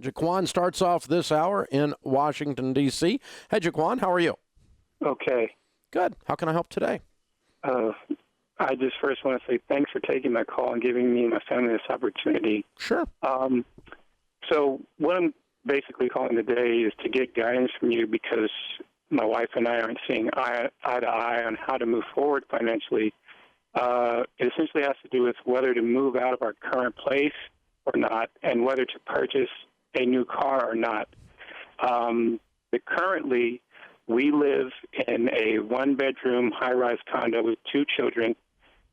Jaquan starts off this hour in Washington, D.C. Hey, Jaquan, how are you? Okay. Good. How can I help today? I just first want to say thanks for taking my call and giving me and my family this opportunity. Sure. So what I'm basically calling today is to get guidance from you because my wife and I aren't seeing eye to eye on how to move forward financially. It essentially has to do with whether to move out of our current place or not and whether to purchase a new car or not. Currently, we live in a one-bedroom high-rise condo with two children.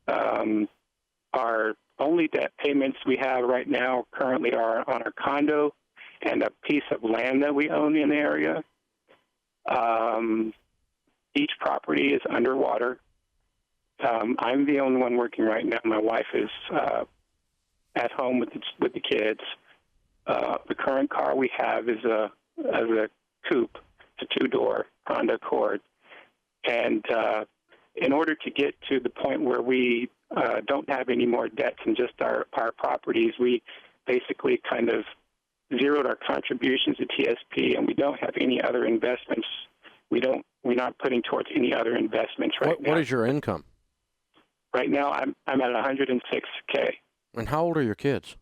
Our only debt payments we have right now currently are on our condo and a piece of land that we own in the area. Each property is underwater. I'm the only one working right now. My wife is at home with the kids. The current car we have is a coupe. It's a two-door Honda Accord. And in order to get to the point where we don't have any more debts in just our properties, we basically kind of zeroed our contributions to TSP, and we don't have any other investments. We're not putting towards any other investments right now. What is your income? Right now, I'm at $106K. And how old are your kids?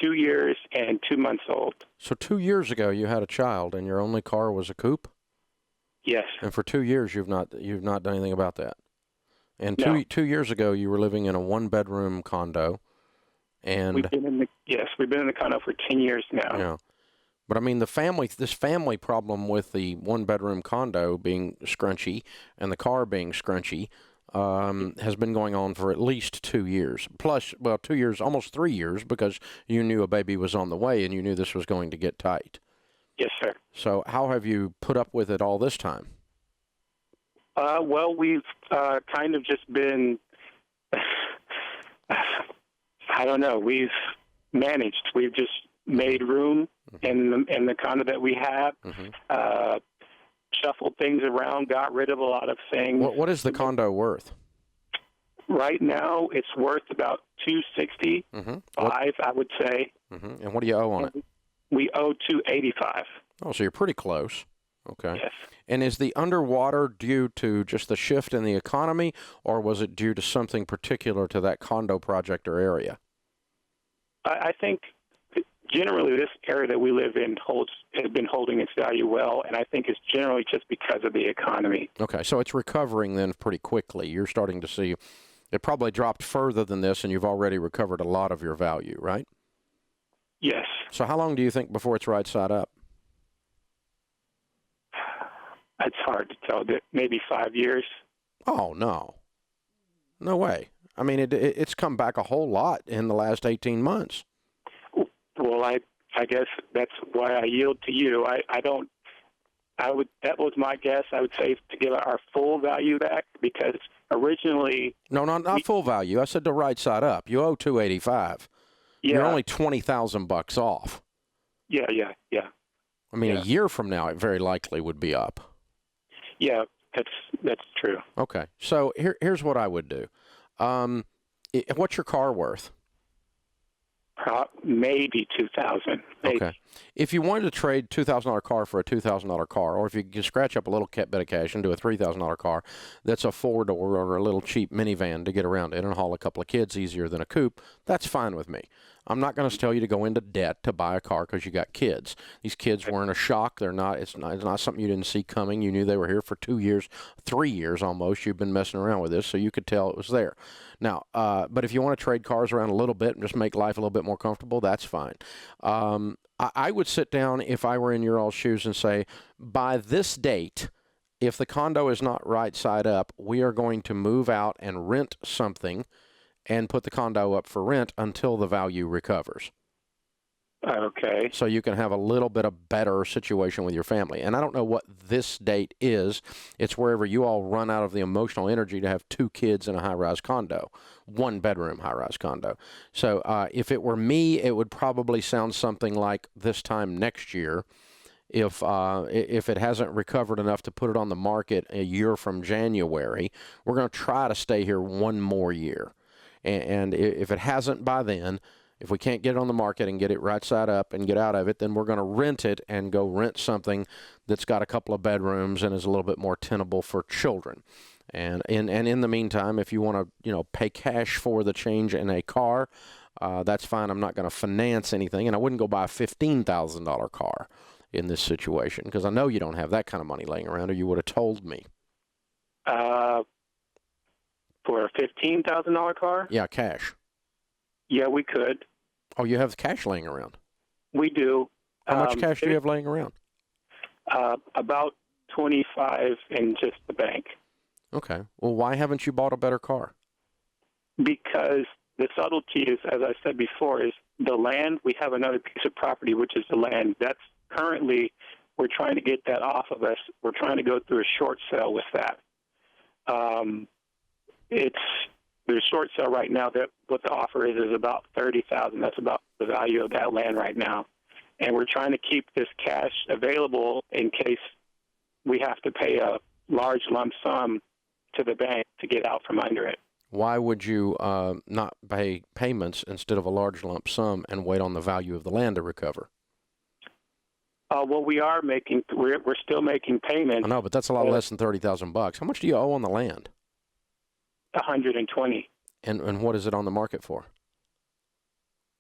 2 years and 2 months old. So 2 years ago, you had a child, and your only car was a coupe? Yes. And for 2 years, you've not done anything about that. And No. two years ago, you were living in a one-bedroom condo, and we've been in the condo for 10 years now. Yeah, but I mean this family problem with the one-bedroom condo being scrunchy and the car being scrunchy has been going on for at least 2 years. Plus, 2 years, almost 3 years, because you knew a baby was on the way and you knew this was going to get tight. Yes, sir. So how have you put up with it all this time? Well, we've kind of just been, I don't know, we've managed. We've just made room in the condo that we have, shuffled things around, got rid of a lot of things. What is the condo worth? Right now, it's worth about $265, I would say. And what do you owe on it? We owe $285. Oh, so you're pretty close. Okay. Yes. And is the underwater due to just the shift in the economy, or was it due to something particular to that condo project or area? I think generally this area that we live in has been holding its value well, and I think it's generally just because of the economy. Okay, so it's recovering then pretty quickly. You're starting to see it probably dropped further than this, and you've already recovered a lot of your value, right? Yes. So how long do you think before it's right side up? It's hard to tell. Maybe 5 years. Oh, no. No way. I mean, it's come back a whole lot in the last 18 months. Well, I guess that's why I yield to you. That was my guess. I would say to give our full value back, because originally... No, not full value. I said the right side up. You owe $285. Yeah. You're only $20,000 off. Yeah. I mean, a year from now, it very likely would be up. Yeah, that's true. Okay, so here's what I would do. What's your car worth? Maybe $2,000. Okay. If you wanted to trade $2,000 car for a $2,000 car, or if you could scratch up a little bit of cash and do a $3,000 car, that's a four-door or a little cheap minivan to get around in and haul a couple of kids easier than a coupe, that's fine with me. I'm not going to tell you to go into debt to buy a car because you got kids. These kids weren't a shock. It's not something you didn't see coming. You knew they were here for 2 years, 3 years almost. You've been messing around with this, so you could tell it was there. Now, but if you want to trade cars around a little bit and just make life a little bit more comfortable, that's fine. I would sit down if I were in your all's shoes and say, by this date, if the condo is not right side up, we are going to move out and rent something and put the condo up for rent until the value recovers. Okay. So you can have a little bit of better situation with your family. And I don't know what this date is. It's wherever you all run out of the emotional energy to have 2 kids in a high-rise condo, 1-bedroom high-rise condo. So if it were me, it would probably sound something like this time next year. If it hasn't recovered enough to put it on the market a year from January, we're going to try to stay here 1 more year. And if it hasn't by then, If we can't get it on the market and get it right side up and get out of it, then we're going to rent it and go rent something that's got a couple of bedrooms and is a little bit more tenable for children. And in the meantime, if you want to, pay cash for the change in a car, that's fine. I'm not going to finance anything, and I wouldn't go buy a $15,000 car in this situation because I know you don't have that kind of money laying around, or you would have told me. For a $15,000 car? Yeah, cash. Yeah, we could. Oh, you have cash laying around? We do. How much cash do you have laying around? About 25 in just the bank. Okay. Well, why haven't you bought a better car? Because the subtlety is, as I said before, is the land. We have another piece of property, which is the land. That's currently, we're trying to get that off of us. We're trying to go through a short sale with that. There's short sale right now that what the offer is about $30,000. That's about the value of that land right now. And we're trying to keep this cash available in case we have to pay a large lump sum to the bank to get out from under it. Why would you not pay payments instead of a large lump sum and wait on the value of the land to recover? Well, we're still making payments. I know, but that's a lot less than $30,000. How much do you owe on the land? 120. And what is it on the market for?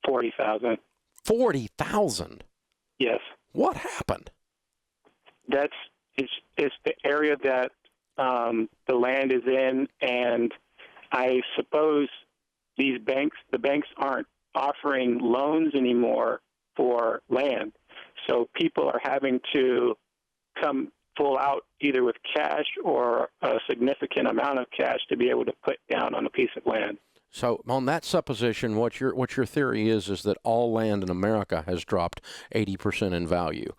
40,000. 40,000. Yes. What happened? It's the area that the land is in, and I suppose the banks aren't offering loans anymore for land, so people are having to come full out either with cash or a significant amount of cash to be able to put down on a piece of land. So on that supposition, what your theory is that all land in America has dropped 80% in value,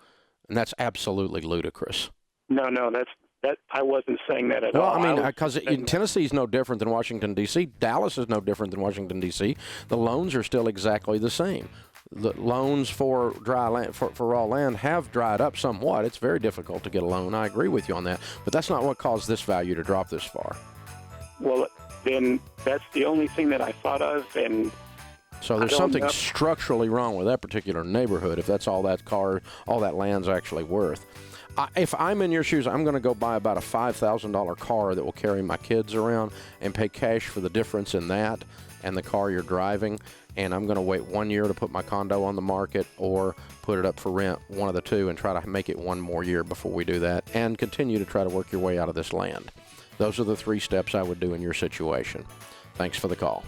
and that's absolutely ludicrous. No, I wasn't saying that at all. Well, I mean, because Tennessee is no different than Washington, D.C. Dallas is no different than Washington, D.C. The loans are still exactly the same. The loans for dry land, for raw land, have dried up somewhat. It's very difficult to get a loan. I agree with you on that. But that's not what caused this value to drop this far. Well, then that's the only thing that I thought of. And so there's something structurally wrong with that particular neighborhood if that's all that land's actually worth. If I'm in your shoes, I'm going to go buy about a $5,000 car that will carry my kids around and pay cash for the difference in that and the car you're driving. And I'm going to wait 1 year to put my condo on the market or put it up for rent, one of the two, and try to make it one more year before we do that, and continue to try to work your way out of this land. Those are the 3 steps I would do in your situation. Thanks for the call.